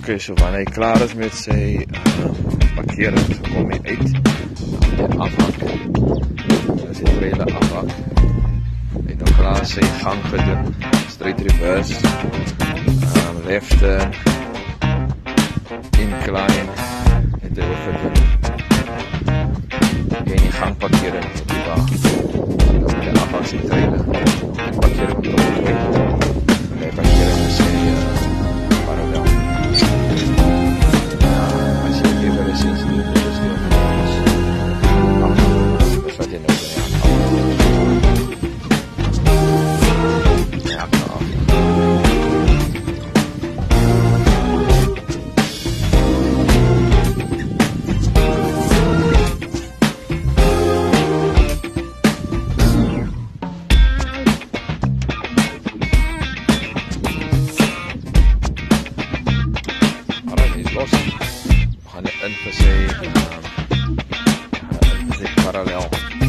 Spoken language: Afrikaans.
Okay, so wanneer hy klaar is met sy parkering, so kom hy uit, en afhak, as hy trailer afhak, hy het dan klaar sy gang gedoen, straight reverse, left turn, incline, het hy ook gedoen, en die gangparkering op die wagen, dan moet hy afhak sy trailer, die parkering moet opgewet, en die parkering moet sy parallel. As jy even een sensitive is, dis wat jy nou doen, ja, af. Los. We gaan in vir sy parallel.